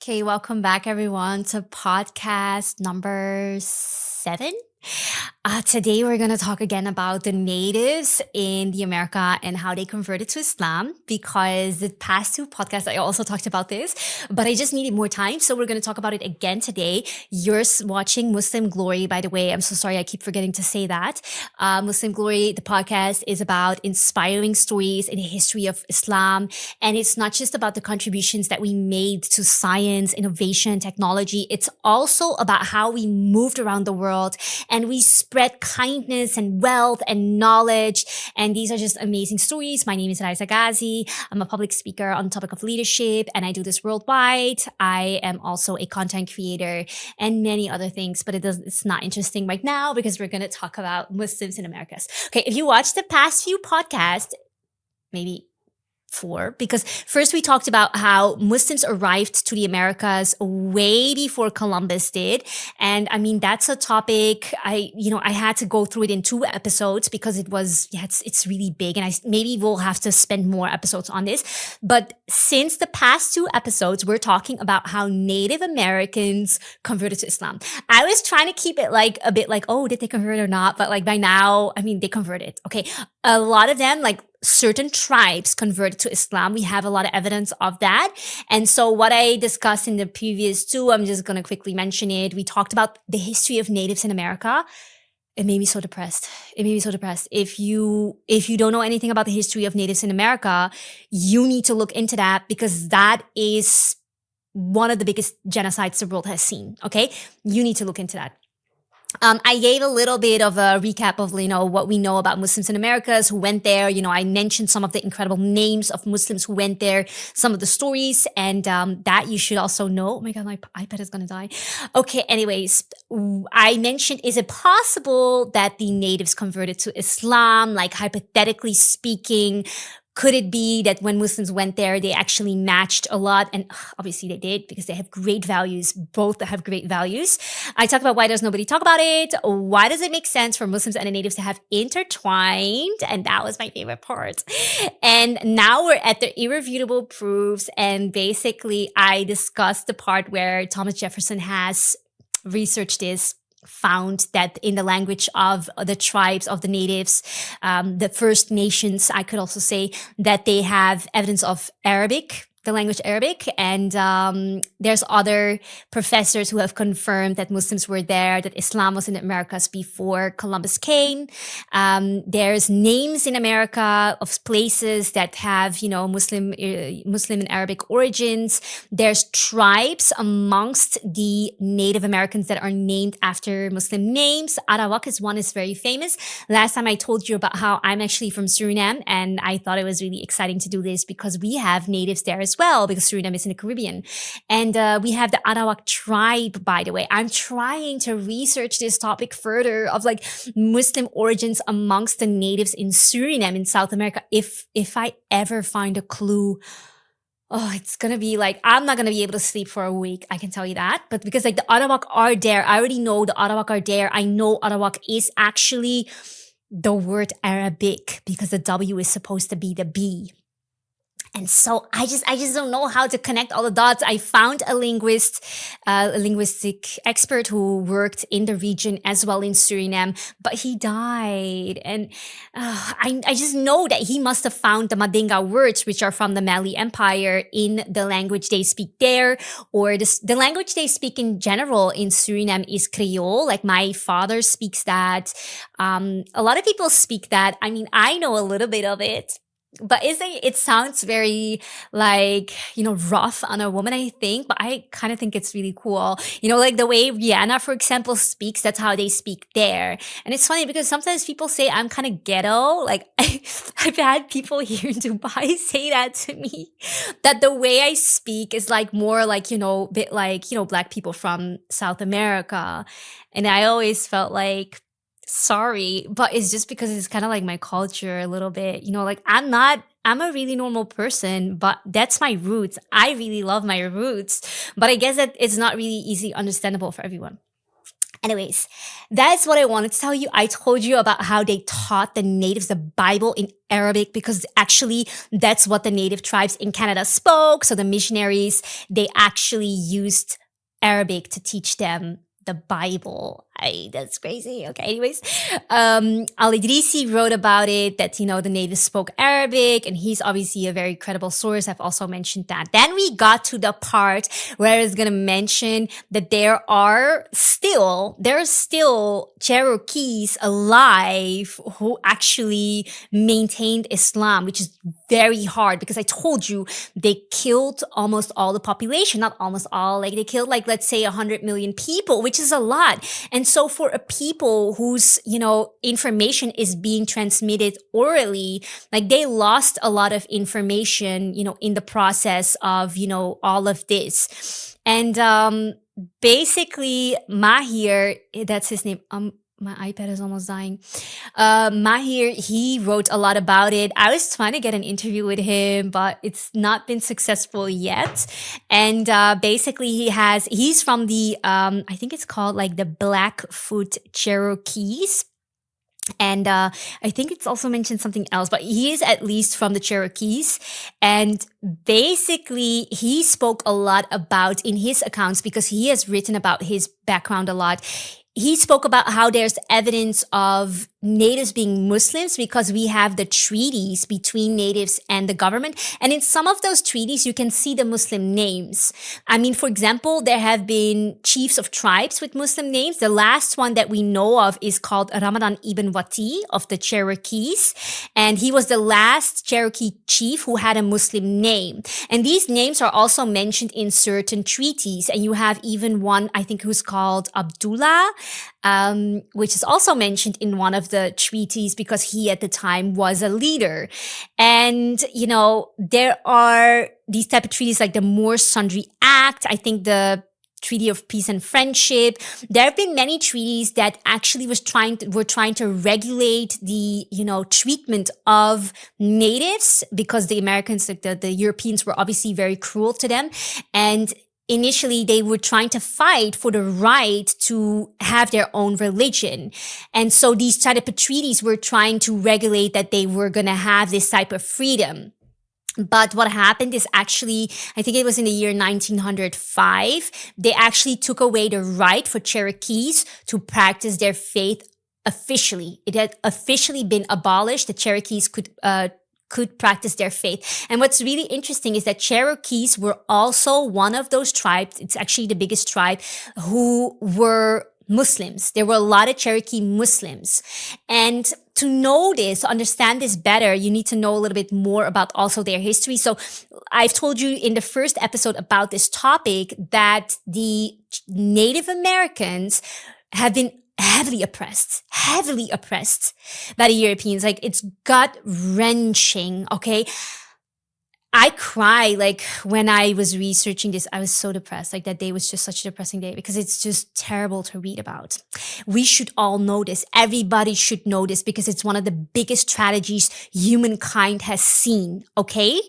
Okay, welcome back everyone to podcast number 7. Today we're going to talk again about the natives in the America and how they converted to Islam, because the past 2 podcasts I also talked about this, but I just needed more time. So we're going to talk about it again today. You're watching Muslim Glory, by the way. I'm so sorry. I keep forgetting to say that. Muslim Glory, the podcast, is about inspiring stories in the history of Islam. And it's not just about the contributions that we made to science, innovation, technology. It's also about how we moved around the world and we spread kindness and wealth and knowledge. And these are just amazing stories. My name is Raisa Ghazi. I'm a public speaker on the topic of leadership, and I do this worldwide. I am also a content creator and many other things, but it's not interesting right now because we're going to talk about Muslims in Americas. Okay, if you watched the past few podcasts, maybe 4, because first we talked about how Muslims arrived to the Americas way before Columbus did. And I mean, that's a topic I had to go through it in 2 episodes because it's really big, and maybe we'll have to spend more episodes on this. But since the past 2 episodes, we're talking about how Native Americans converted to Islam. I was trying to keep it like a bit like, oh, did they convert or not? But like by now, I mean, they converted. Okay. A lot of them, like certain tribes, converted to Islam. We have a lot of evidence of that. And so what I discussed in the previous 2, I'm just going to quickly mention it. We talked about the history of natives in America. It made me so depressed. If you don't know anything about the history of natives in America, you need to look into that, because that is one of the biggest genocides the world has seen. Okay. You need to look into that. I gave a little bit of a recap of, what we know about Muslims in Americas who went there. I mentioned some of the incredible names of Muslims who went there, some of the stories, and that you should also know. Oh my God, my iPad is going to die. Okay, anyways, I mentioned, is it possible that the natives converted to Islam? Like, hypothetically speaking, could it be that when Muslims went there, they actually matched a lot? And obviously they did, because they have great values. Both have great values. I talk about why does nobody talk about it? Why does it make sense for Muslims and the natives to have intertwined? And that was my favorite part. And now we're at the irrefutable proofs. And basically I discussed the part where Thomas Jefferson has researched this, found that in the language of the tribes of the natives, the First Nations, I could also say that they have evidence of Arabic, the language Arabic. And there's other professors who have confirmed that Muslims were there, that Islam was in the Americas before Columbus came. There's names in America of places that have, Muslim and Arabic origins. There's tribes amongst the Native Americans that are named after Muslim names. Arawak is one, is very famous. Last time I told you about how I'm actually from Suriname, and I thought it was really exciting to do this because we have natives there as well, because Suriname is in the Caribbean. And we have the Arawak tribe, by the way. I'm trying to research this topic further of like Muslim origins amongst the natives in Suriname in South America. If I ever find a clue, it's going to be like, I'm not going to be able to sleep for a week. I can tell you that. But because like the Arawak are there, I already know the Arawak are there. I know Arawak is actually the word Arabic, because the W is supposed to be the B. And so I just don't know how to connect all the dots. I found a linguistic expert who worked in the region as well in Suriname, but he died. And I just know that he must have found the Madinga words, which are from the Mali Empire, in the language they speak there, or the language they speak in general in Suriname is Creole. Like my father speaks that. A lot of people speak that. I mean, I know a little bit of it. But it sounds very like, rough on a woman, I think. But I kind of think it's really cool. Like the way Rihanna, for example, speaks, that's how they speak there. And it's funny because sometimes people say I'm kind of ghetto. Like I've had people here in Dubai say that to me, that the way I speak is like more like, bit like, Black people from South America. And I always felt like, sorry, but it's just because it's kind of like my culture a little bit, like I'm a really normal person, but that's my roots. I really love my roots, but I guess that it's not really easy understandable for everyone. Anyways, that's what I wanted to tell you. I told you about how they taught the natives the Bible in Arabic because actually that's what the native tribes in Canada spoke. So the missionaries, they actually used Arabic to teach them the Bible. That's crazy. Okay. Anyways, Al-Idrisi wrote about it that, the natives spoke Arabic, and he's obviously a very credible source. I've also mentioned that. Then we got to the part where I was going to mention that there are still Cherokees alive who actually maintained Islam, which is very hard because I told you they killed almost all the population, not almost all, like they killed let's say 100 million people, which is a lot. And so for a people whose, information is being transmitted orally, they lost a lot of information, in the process of, all of this. And, basically Mahir, that's his name. My iPad is almost dying. Mahir, he wrote a lot about it. I was trying to get an interview with him, but it's not been successful yet. And basically he's from the, I think it's called the Blackfoot Cherokees. And I think it's also mentioned something else, but he is at least from the Cherokees. And basically, he spoke a lot about in his accounts, because he has written about his background a lot. He spoke about how there's evidence of natives being Muslims because we have the treaties between natives and the government. And in some of those treaties, you can see the Muslim names. I mean, for example, there have been chiefs of tribes with Muslim names. The last one that we know of is called Ramadan ibn Wati of the Cherokees. And he was the last Cherokee chief who had a Muslim name. And these names are also mentioned in certain treaties. And you have even one, I think, who's called Abdullah, which is also mentioned in one of the treaties because he at the time was a leader. And, there are these type of treaties like the Moor Sundry Act. I think the Treaty of Peace and Friendship. There have been many treaties that actually were trying to regulate the, treatment of natives because the Americans, the Europeans were obviously very cruel to them. And initially, they were trying to fight for the right to have their own religion. And so these type of treaties were trying to regulate that they were going to have this type of freedom. But what happened is actually, I think it was in the year 1905, they actually took away the right for Cherokees to practice their faith officially. It had officially been abolished. The Cherokees could practice their faith. And what's really interesting is that Cherokees were also one of those tribes. It's actually the biggest tribe who were Muslims. There were a lot of Cherokee Muslims. And to know this, to understand this better, you need to know a little bit more about also their history. So I've told you in the first episode about this topic that the Native Americans have been heavily oppressed by the Europeans. It's gut-wrenching, okay? I cry, when I was researching this, I was so depressed. That day was just such a depressing day because it's just terrible to read about. We should all know this. Everybody should know this because it's one of the biggest tragedies humankind has seen, okay?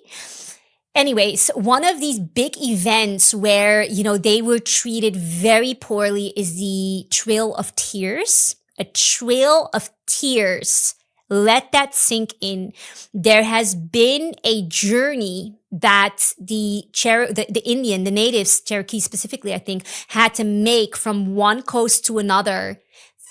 Anyways, one of these big events where, they were treated very poorly is the Trail of Tears. A Trail of Tears. Let that sink in. There has been a journey that the Indian, the natives, Cherokee specifically, I think, had to make from one coast to another.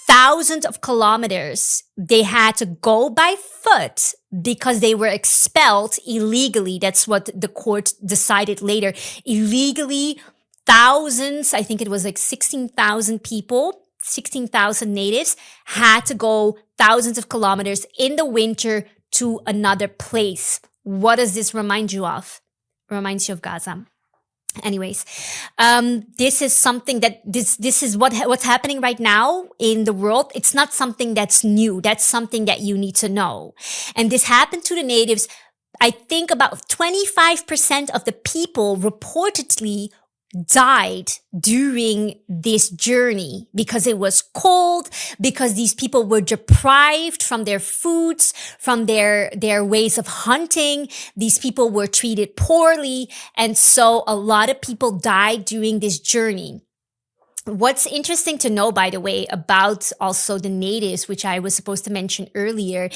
Thousands of kilometers. They had to go by foot because they were expelled illegally. That's what the court decided later. Illegally, thousands, I think it was 16,000 people, 16,000 natives had to go thousands of kilometers in the winter to another place. What does this remind you of? Reminds you of Gaza. Anyways, this is something that this is what's happening right now in the world. It's not something that's new. That's something that you need to know. And this happened to the natives. I think about 25% of the people reportedly died during this journey because it was cold, because these people were deprived from their foods, from their ways of hunting. These people were treated poorly. And so a lot of people died during this journey. What's interesting to know, by the way, about also the natives, which I was supposed to mention earlier,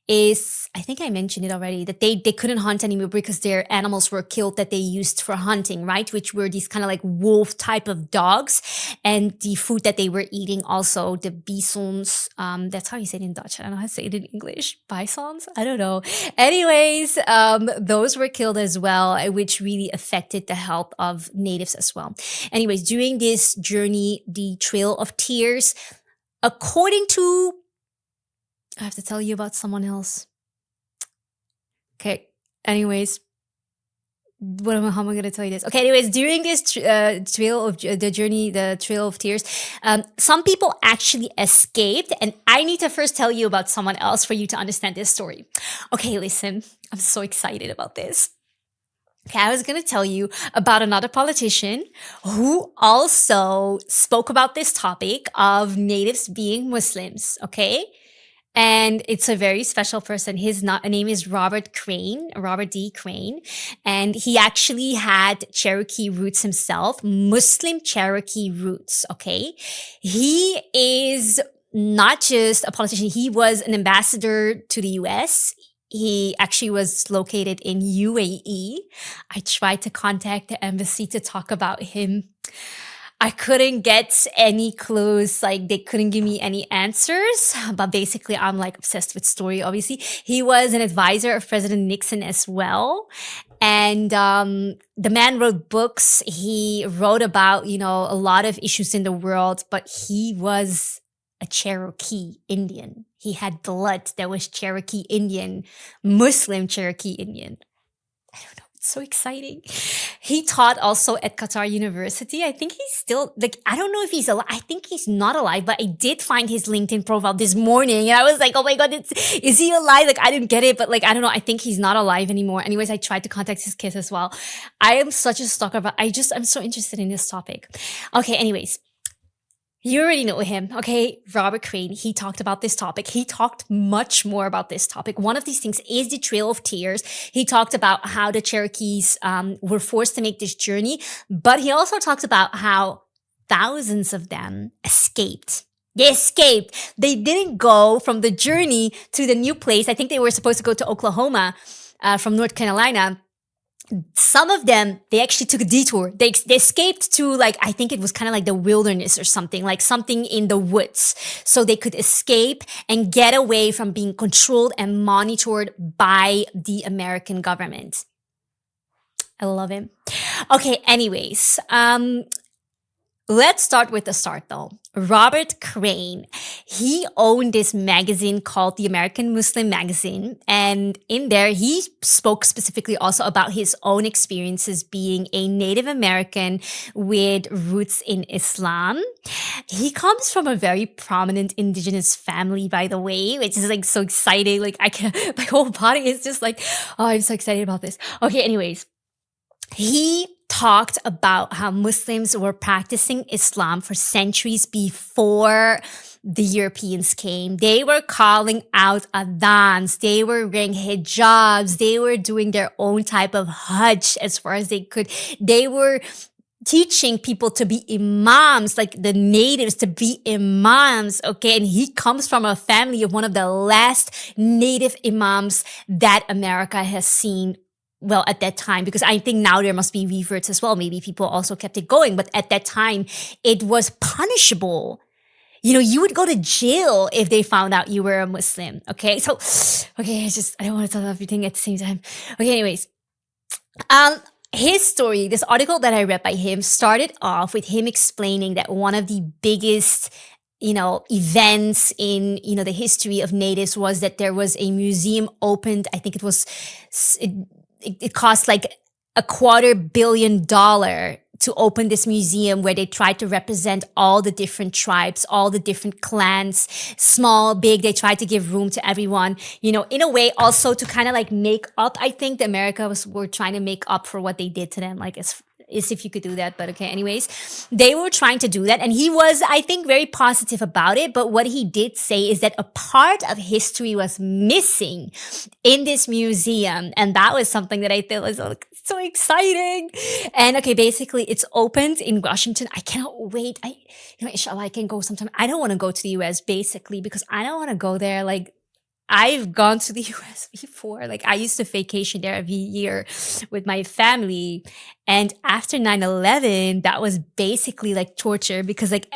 is I think I mentioned it already that they couldn't hunt anymore because their animals were killed that they used for hunting, right? Which were these kind of like wolf type of dogs, and the food that they were eating also the bisons. That's how you say it in Dutch. I don't know how to say it in English. Bisons? I don't know. Anyways, those were killed as well, which really affected the health of natives as well. Anyways, during this journey, the Trail of Tears, according to, I have to tell you about someone else. Okay. Anyways, how am I going to tell you this? Okay. Anyways, during this trail of the journey, the Trail of Tears, some people actually escaped, and I need to first tell you about someone else for you to understand this story. Okay, listen, I'm so excited about this. Okay, I was going to tell you about another politician who also spoke about this topic of natives being Muslims. Okay. And it's a very special person. His name is Robert Crane, Robert D. Crane. And he actually had Cherokee roots himself, Muslim Cherokee roots. Okay. He is not just a politician. He was an ambassador to the US. He actually was located in UAE. I tried to contact the embassy to talk about him. I couldn't get any clues. Like, they couldn't give me any answers. But basically, I'm like obsessed with story, obviously. He was an advisor of President Nixon as well. And the man wrote books. He wrote about, you know, a lot of issues in the world, but he was a Cherokee Indian. He had blood that was Cherokee Indian, Muslim Cherokee Indian. I don't know. It's so exciting. He taught also at Qatar University. I think he's still, like, I don't know if he's alive. I think he's not alive, but I did find his LinkedIn profile this morning. And I was like, oh my God, is he alive? Like, I didn't get it, but like, I don't know. I think he's not alive anymore. Anyways, I tried to contact his kids as well. I am such a stalker, but I'm so interested in this topic. Okay, anyways. You already know him, okay? Robert Crane, he talked about this topic. He talked much more about this topic. One of these things is the Trail of Tears. He talked about how the Cherokees were forced to make this journey, but he also talked about how thousands of them escaped. They escaped. They didn't go from the journey to the new place. I think they were supposed to go to Oklahoma from North Carolina. Some of them, they actually took a detour. They escaped to, like, I think it was kind of like the wilderness or something, like something in the woods. So they could escape and get away from being controlled and monitored by the American government. I love him. Okay, anyways, let's start with the start though. Robert Crane, he owned this magazine called the American Muslim Magazine. And in there, he spoke specifically also about his own experiences being a Native American with roots in Islam. He comes from a very prominent indigenous family, by the way, which is like so exciting. Like, my whole body is just like, oh, I'm so excited about this. Okay, anyways. He talked about how Muslims were practicing Islam for centuries before the Europeans came. They were calling out adhans. They were wearing hijabs. They were doing their own type of hajj as far as they could. They were teaching people to be imams, like the natives to be imams, okay? And he comes from a family of one of the last native imams that America has seen. Well, at that time, because I think now there must be reverts as well. Maybe people also kept it going. But at that time, it was punishable. You know, you would go to jail if they found out you were a Muslim. Okay. So, okay, I don't want to tell everything at the same time. Okay, anyways. His story, this article that I read by him started off with him explaining that one of the biggest events in, the history of natives was that there was a museum opened. I think it cost like $250 million to open this museum where they tried to represent all the different tribes, all the different clans, small, big. They tried to give room to everyone, in a way also to kind of like make up. I think the America were trying to make up for what they did to them, like is if you could do that, but okay. Anyways, they were trying to do that, and he was, I think, very positive about it. But what he did say is that a part of history was missing in this museum, and that was something that I thought was so exciting. And okay, basically, it's opened in Washington. I cannot wait. Inshallah, I can go sometime. I don't want to go to the US basically because I don't want to go there like. I've gone to the US before. Like I used to vacation there every year with my family. And after 9/11, that was basically like torture because like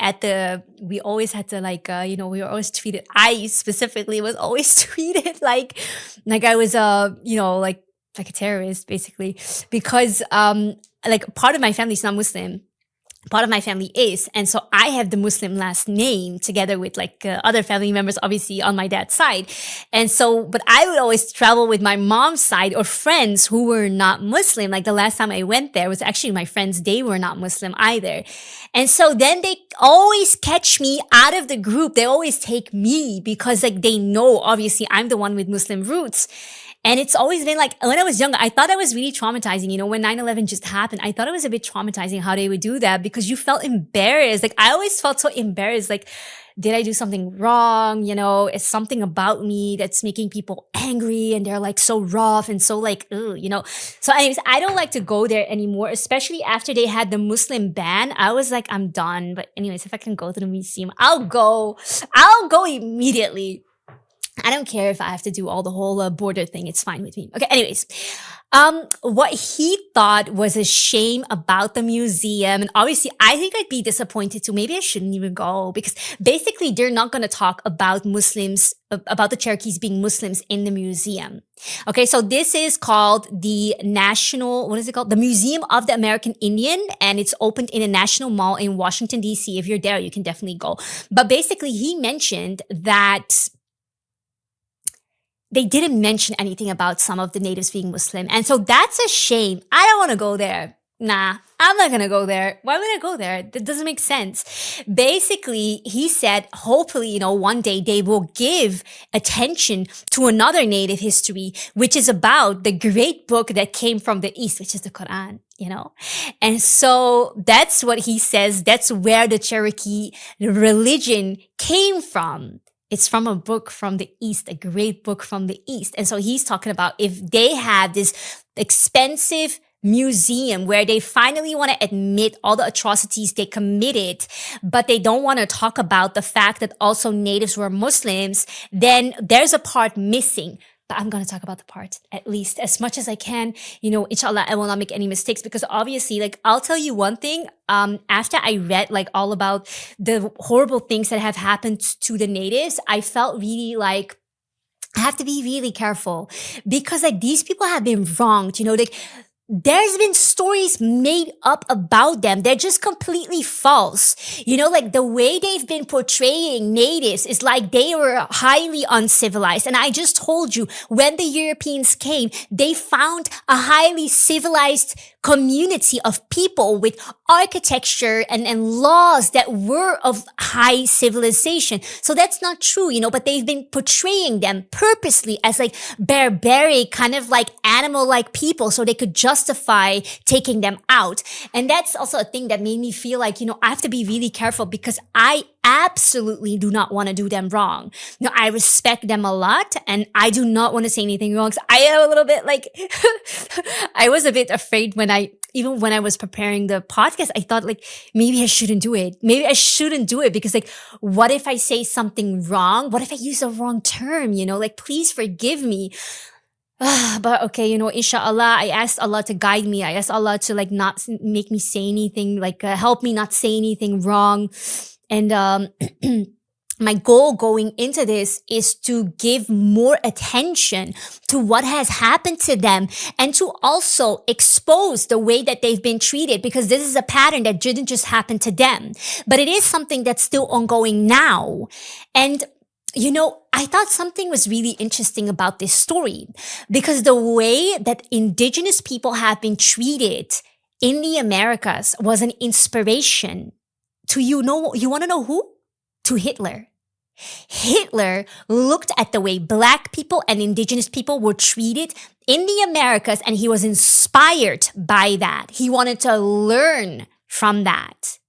we always had to like, we were always treated, I specifically was always treated like I was, like a terrorist basically because, like part of my family is not Muslim. Part of my family is. And so I have the Muslim last name together with like other family members, obviously on my dad's side. And so, but I would always travel with my mom's side or friends who were not Muslim. Like the last time I went there was actually my friends. They were not Muslim either. And so then they always catch me out of the group. They always take me because like they know, obviously I'm the one with Muslim roots. And it's always been like, when I was younger, I thought that was really traumatizing. When 9/11 just happened, I thought it was a bit traumatizing how they would do that because you felt embarrassed. Like, I always felt so embarrassed. Like, did I do something wrong? It's something about me that's making people angry and they're like so rough and so like, ugh. So anyways, I don't like to go there anymore, especially after they had the Muslim ban. I was like, I'm done. But anyways, if I can go to the museum, I'll go immediately. I don't care if I have to do all the whole border thing. It's fine with me. Okay, anyways. What he thought was a shame about the museum, and obviously I think I'd be disappointed too. Maybe I shouldn't even go because basically they're not going to talk about Muslims, about the Cherokees being Muslims in the museum. Okay, so this is called the what is it called? The Museum of the American Indian, and it's opened in a national mall in Washington, D.C. If you're there, you can definitely go. But basically he mentioned that they didn't mention anything about some of the natives being Muslim. And so that's a shame. I don't want to go there. Nah, I'm not going to go there. Why would I go there? That doesn't make sense. Basically, he said, hopefully, one day they will give attention to another native history, which is about the great book that came from the East, which is the Quran. And so that's what he says. That's where the Cherokee religion came from. It's from a book from the East, a great book from the East. And so he's talking about if they have this expensive museum where they finally want to admit all the atrocities they committed, but they don't want to talk about the fact that also natives were Muslims, then there's a part missing. But I'm going to talk about the part at least as much as I can. Inshallah, I will not make any mistakes because obviously, like, I'll tell you one thing. After I read like all about the horrible things that have happened to the natives, I felt really like I have to be really careful because like these people have been wronged, like there's been stories made up about them. They're just completely false. Like the way they've been portraying natives is like they were highly uncivilized. And I just told you, when the Europeans came, they found a highly civilized community of people with architecture and laws that were of high civilization. So that's not true, but they've been portraying them purposely as like barbaric, kind of like animal-like people so they could justify taking them out. And that's also a thing that made me feel like, I have to be really careful because I absolutely do not want to do them wrong. I respect them a lot and I do not want to say anything wrong. So I am a little bit like, I was a bit afraid even when I was preparing the podcast, I thought like, maybe I shouldn't do it. Maybe I shouldn't do it because like, what if I say something wrong? What if I use a wrong term? Like, please forgive me. But okay, inshallah, I asked Allah to guide me. I asked Allah to like not make me say anything, like help me not say anything wrong. And my goal going into this is to give more attention to what has happened to them and to also expose the way that they've been treated, because this is a pattern that didn't just happen to them, but it is something that's still ongoing now. And I thought something was really interesting about this story because the way that indigenous people have been treated in the Americas was an inspiration to, you want to know who? To Hitler. Hitler looked at the way Black people and indigenous people were treated in the Americas, and he was inspired by that. He wanted to learn from that.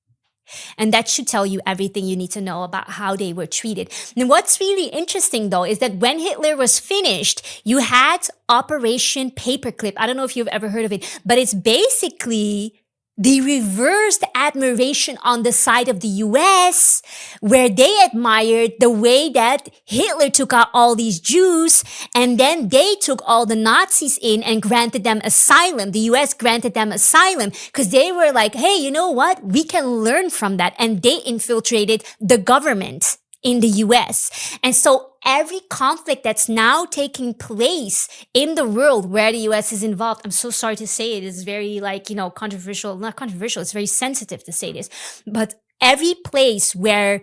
And that should tell you everything you need to know about how they were treated. And what's really interesting, though, is that when Hitler was finished, you had Operation Paperclip. I don't know if you've ever heard of it, but it's basically the reversed admiration on the side of the US, where they admired the way that Hitler took out all these Jews, and then they took all the Nazis in and granted them asylum. The US granted them asylum because they were like, hey, you know what? We can learn from that. And they infiltrated the government in the US. And so every conflict that's now taking place in the world where the US is involved, I'm so sorry to say it, it's very controversial, not controversial, it's very sensitive to say this, but every place where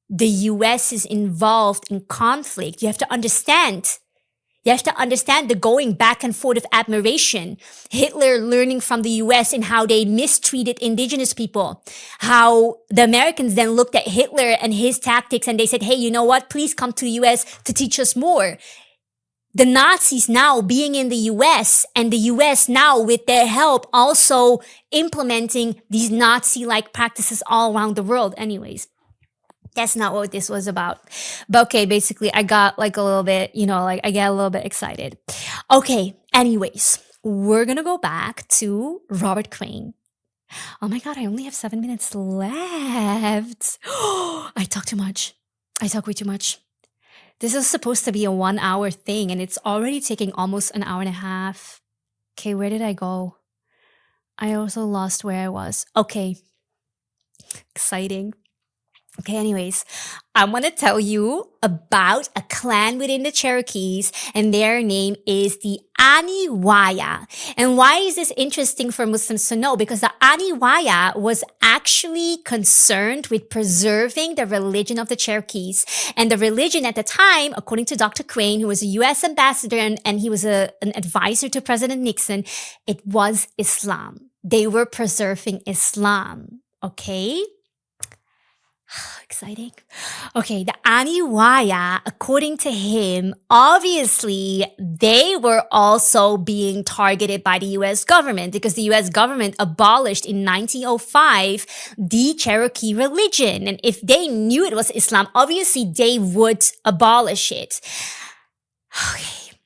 the US is involved in conflict, you have to understand the going back and forth of admiration. Hitler learning from the US and how they mistreated indigenous people. How the Americans then looked at Hitler and his tactics and they said, hey, you know what? Please come to the US to teach us more. The Nazis now being in the US, and the US now with their help also implementing these Nazi-like practices all around the world. Anyways. That's not what this was about. But okay, basically I got I get a little bit excited. Okay, anyways, we're gonna go back to Robert Crane. Oh my God, I only have 7 minutes left. I talk too much. I talk way too much. This is supposed to be a 1 hour thing and it's already taking almost an hour and a half. Okay, where did I go? I also lost where I was. Okay, exciting. Okay, anyways, I want to tell you about a clan within the Cherokees, and their name is the Aniyahwaya. And why is this interesting for Muslims to know? Because the Aniyahwaya was actually concerned with preserving the religion of the Cherokees. And the religion at the time, according to Dr. Crane, who was a US ambassador and he was an advisor to President Nixon, it was Islam. They were preserving Islam. Okay? Exciting. Okay, the Aniyahwaya, according to him, obviously they were also being targeted by the US government because the US government abolished in 1905 the Cherokee religion. And if they knew it was Islam, obviously they would abolish it. Okay,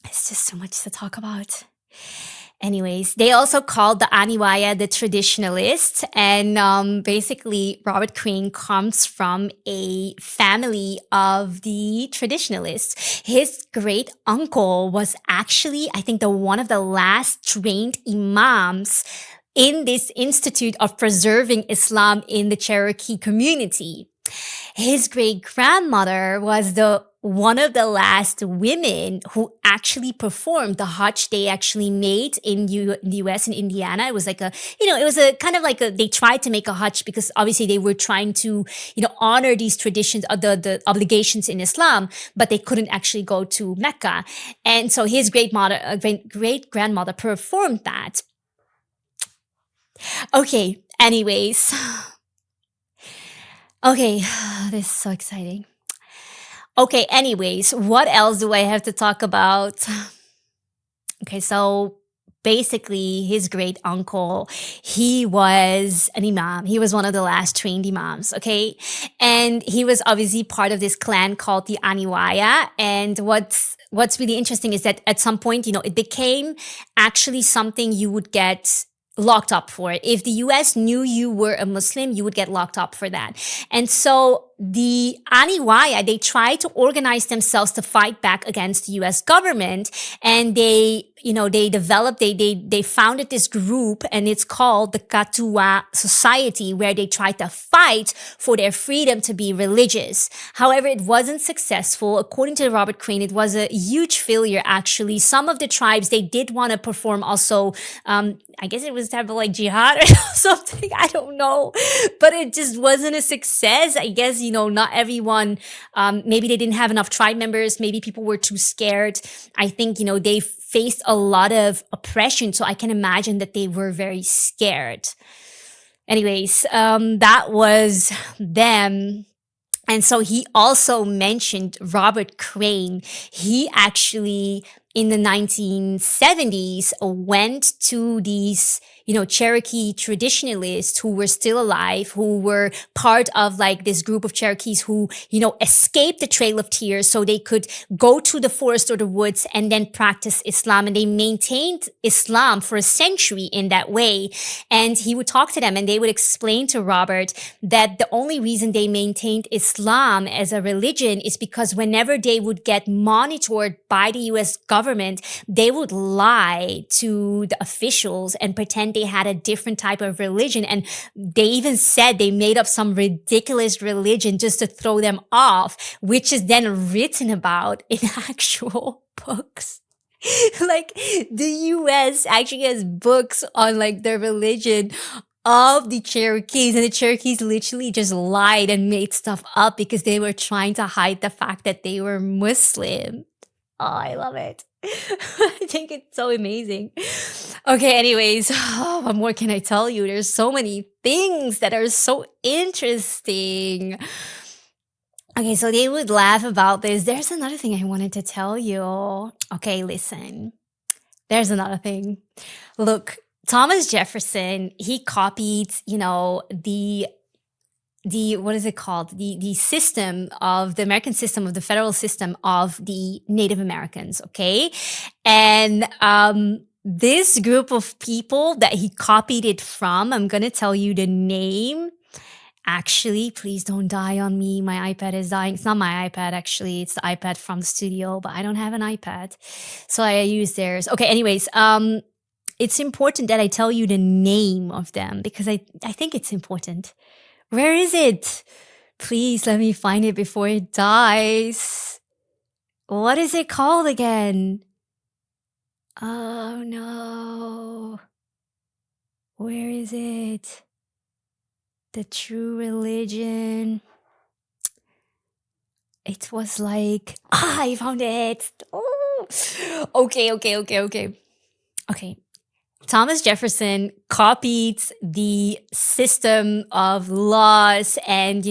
it's just so much to talk about. Anyways, they also called the Aniyahwaya the traditionalists, and basically Robert Crane comes from a family of the traditionalists. His great uncle was actually, I think, one of the last trained imams in this Institute of Preserving Islam in the Cherokee community. His great grandmother was one of the last women who actually performed the Hajj they actually made in the US in Indiana. It was it was a kind of they tried to make a Hajj because obviously they were trying to, honor these traditions, the obligations in Islam, but they couldn't actually go to Mecca. And so his great grandmother performed that. Okay, anyways. Okay, this is so exciting. Okay, anyways, what else do I have to talk about? Okay, so basically his great uncle, he was an imam. He was one of the last trained imams, okay? And he was obviously part of this clan called the Aniyahwaya. And what's really interesting is that at some point, it became actually something you would get locked up for. If the US knew you were a Muslim, you would get locked up for that. And so the Aniyahwaya, they tried to organize themselves to fight back against the US government, and they founded this group, and it's called the Katuwa Society, where they tried to fight for their freedom to be religious. However, it wasn't successful. According to Robert Crane, it was a huge failure, actually. Some of the tribes, they did want to perform also, I guess it was type of jihad or something. I don't know. But it just wasn't a success. I guess, not everyone, maybe they didn't have enough tribe members. Maybe people were too scared. I think, they faced a lot of oppression. So I can imagine that they were very scared. Anyways, that was them. And so he also mentioned Robert Crane. He actually, in the 1970s, went to these, Cherokee traditionalists who were still alive, who were part of like this group of Cherokees who, escaped the Trail of Tears so they could go to the forest or the woods and then practice Islam. And they maintained Islam for a century in that way. And he would talk to them and they would explain to Robert that the only reason they maintained Islam as a religion is because whenever they would get monitored by the US government, they would lie to the officials and pretend they had a different type of religion. And they even said they made up some ridiculous religion just to throw them off, which is then written about in actual books. Like the US actually has books on like the religion of the Cherokees, and the Cherokees literally just lied and made stuff up because they were trying to hide the fact that they were Muslim. Oh, I love it. I think it's so amazing. Okay, anyways, what more can I tell you? There's so many things that are so interesting. Okay, so they would laugh about this. There's another thing I wanted to tell you. Okay, listen. There's another thing. Look, Thomas Jefferson, he copied, the what is it called? The system of the American system, of the federal system of the Native Americans, okay? And this group of people that he copied it from, I'm gonna tell you the name. Actually, please don't die on me. My iPad is dying. It's not my iPad, actually. It's the iPad from the studio, but I don't have an iPad. So I use theirs. Okay, anyways, it's important that I tell you the name of them because I think it's important. Where is it? Please let me find it before it dies. What is it called again? Oh no. Where is it? The true religion. It was like, I found it. Oh. Okay. Okay. Thomas Jefferson copied the system of laws and,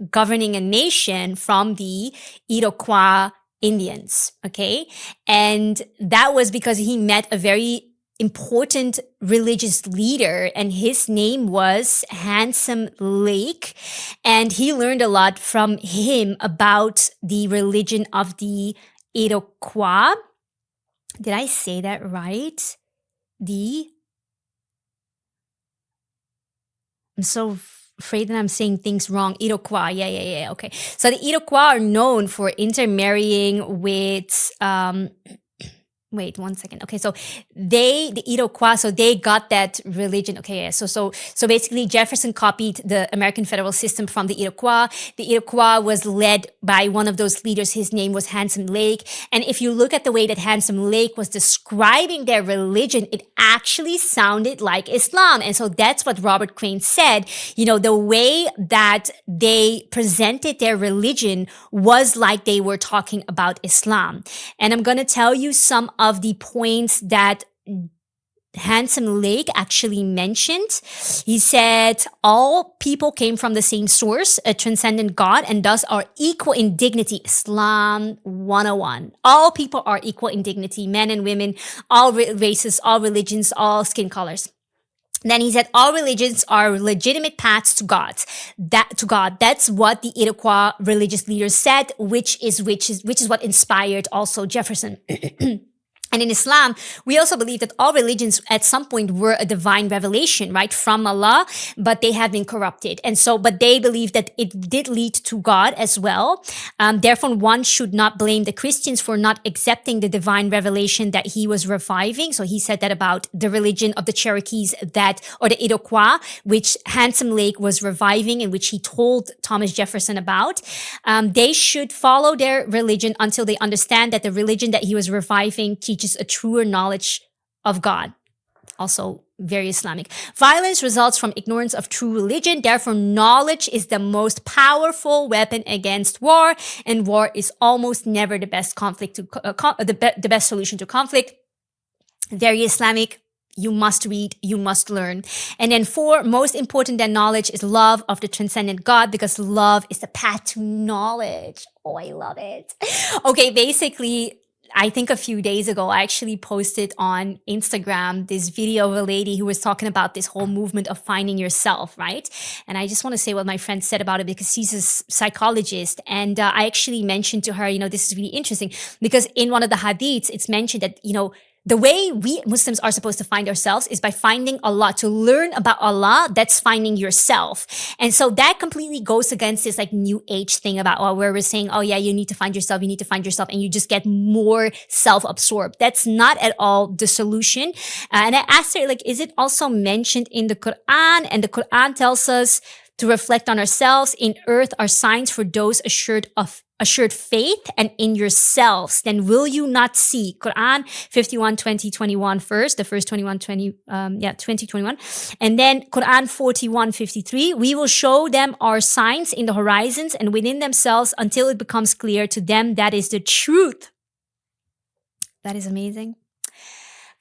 governing a nation from the Iroquois Indians. Okay. And that was because he met a very important religious leader, and his name was Handsome Lake. And he learned a lot from him about the religion of the Iroquois. Did I say that right? I'm so afraid that I'm saying things wrong. Iroquois. Yeah. Okay. So the Iroquois are known for intermarrying with, wait 1 second. Okay, so the Iroquois, so they got that religion. Okay, yeah. So basically Jefferson copied the American federal system from the Iroquois. The Iroquois was led by one of those leaders. His name was Handsome Lake. And if you look at the way that Handsome Lake was describing their religion, it actually sounded like Islam. And so that's what Robert Crane said. The way that they presented their religion was like they were talking about Islam. And I'm going to tell you some of the points that Handsome Lake actually mentioned. He said, all people came from the same source, a transcendent God, and thus are equal in dignity. Islam 101. All people are equal in dignity, men and women, all races, all religions, all skin colors. Then he said, all religions are legitimate paths to God. That's what the Iroquois religious leaders said, which is what inspired also Jefferson. And in Islam, we also believe that all religions at some point were a divine revelation, right, from Allah, but they have been corrupted. And so, but they believe that it did lead to God as well. Therefore, one should not blame the Christians for not accepting the divine revelation that he was reviving. So he said that about the religion of the Cherokees or the Iroquois, which Handsome Lake was reviving and which he told Thomas Jefferson about. They should follow their religion until they understand that the religion that he was reviving teaches a truer knowledge of God. Also very Islamic. Violence results from ignorance of true religion. Therefore, knowledge is the most powerful weapon against war, and war is almost never the best the best solution to conflict. Very Islamic. You must read, you must learn. And then 4, most important than knowledge is love of the transcendent God, because love is the path to knowledge. Oh, I love it. Okay, basically, I think a few days ago, I actually posted on Instagram this video of a lady who was talking about this whole movement of finding yourself, right? And I just want to say what my friend said about it, because she's a psychologist. And I actually mentioned to her, this is really interesting, because in one of the hadiths, it's mentioned that, the way we Muslims are supposed to find ourselves is by finding Allah. To learn about Allah, that's finding yourself. And so that completely goes against this like new age thing about where we're saying, oh yeah, you need to find yourself, and you just get more self-absorbed. That's not at all the solution. And I asked her, like, is it also mentioned in the Quran? And the Quran tells us to reflect on ourselves. In earth are signs for those assured faith, and in yourselves, then will you not see? Quran 51, 20, 21 first, the first 21, 20, 20, 21. And then Quran 41, 53, we will show them our signs in the horizons and within themselves until it becomes clear to them that is the truth. That is amazing.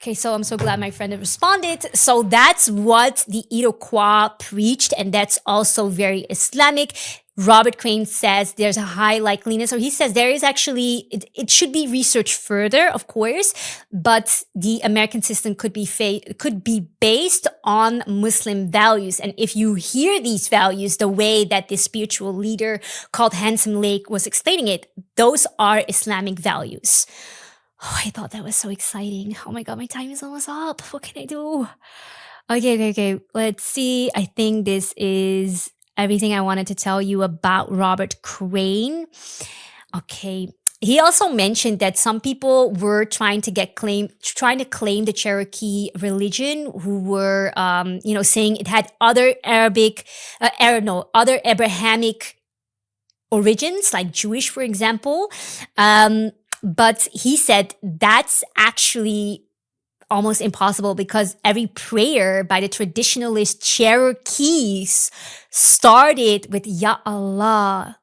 Okay, so I'm so glad my friend had responded. So that's what the Iroquois preached, and that's also very Islamic. Robert Crane says there's a high likeliness, or he says there is actually, it should be researched further, of course, but the American system could be based on Muslim values. And if you hear these values, the way that this spiritual leader called Handsome Lake was explaining it, those are Islamic values. Oh, I thought that was so exciting. Oh my God, my time is almost up. What can I do? Okay. Let's see. I think this is everything I wanted to tell you about Robert Crane. Okay. He also mentioned that some people were trying to claim the Cherokee religion, who were, saying it had other other Abrahamic origins, like Jewish, for example. But he said that's actually almost impossible, because every prayer by the traditionalist Cherokees started with Ya Allah.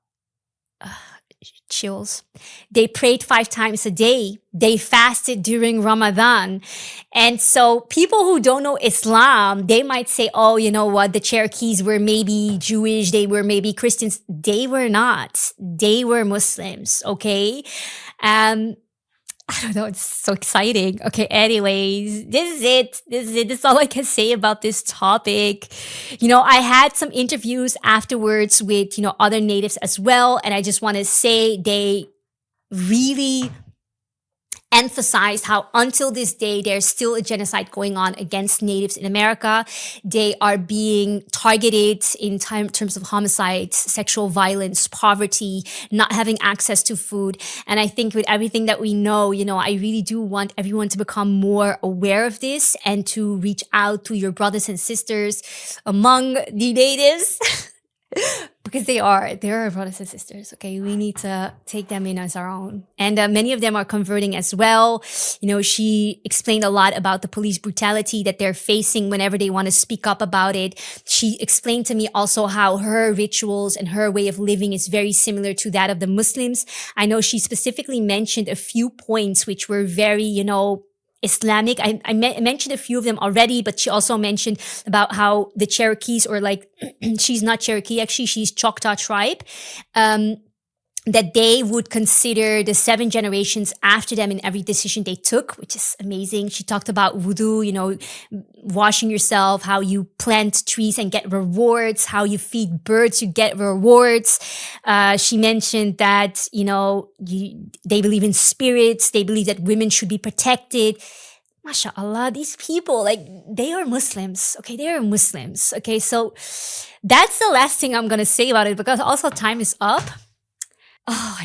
Chills. They prayed 5 times a day. They fasted during Ramadan. And so people who don't know Islam, they might say, oh, you know what? The Cherokees were maybe Jewish. They were maybe Christians. They were not. They were Muslims. Okay. I don't know. It's so exciting. Okay. Anyways, this is it. This is all I can say about this topic. I had some interviews afterwards with, other natives as well. And I just want to say they really emphasized how until this day, there's still a genocide going on against natives in America. They are being targeted in terms of homicides, sexual violence, poverty, not having access to food. And I think with everything that we know, I really do want everyone to become more aware of this and to reach out to your brothers and sisters among the natives. Because they are our brothers and sisters. Okay. We need to take them in as our own. And many of them are converting as well. She explained a lot about the police brutality that they're facing whenever they want to speak up about it. She explained to me also how her rituals and her way of living is very similar to that of the Muslims. I know she specifically mentioned a few points which were very, Islamic. I mentioned a few of them already, but she also mentioned about how the Cherokees, or like, she's not Cherokee, actually, she's Choctaw tribe, that they would consider the 7 generations after them in every decision they took, which is amazing. She talked about wudu, washing yourself, how you plant trees and get rewards, how you feed birds, you get rewards. She mentioned that, they believe in spirits. They believe that women should be protected. MashaAllah, these people, they are Muslims. Okay, they are Muslims. Okay, so that's the last thing I'm going to say about it, because also time is up. Oh,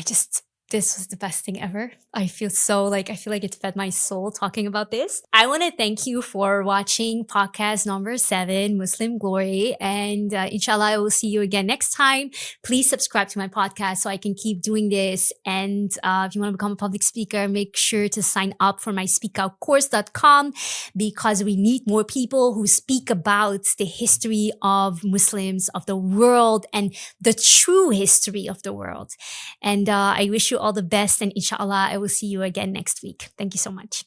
this was the best thing ever. I feel like it fed my soul talking about this. I want to thank you for watching podcast number 7, Muslim Glory. And inshallah, I will see you again next time. Please subscribe to my podcast so I can keep doing this. And if you want to become a public speaker, make sure to sign up for my speakoutcourse.com, because we need more people who speak about the history of Muslims, of the world, and the true history of the world. And I wish you all the best, and inshallah, I will see you again next week. Thank you so much.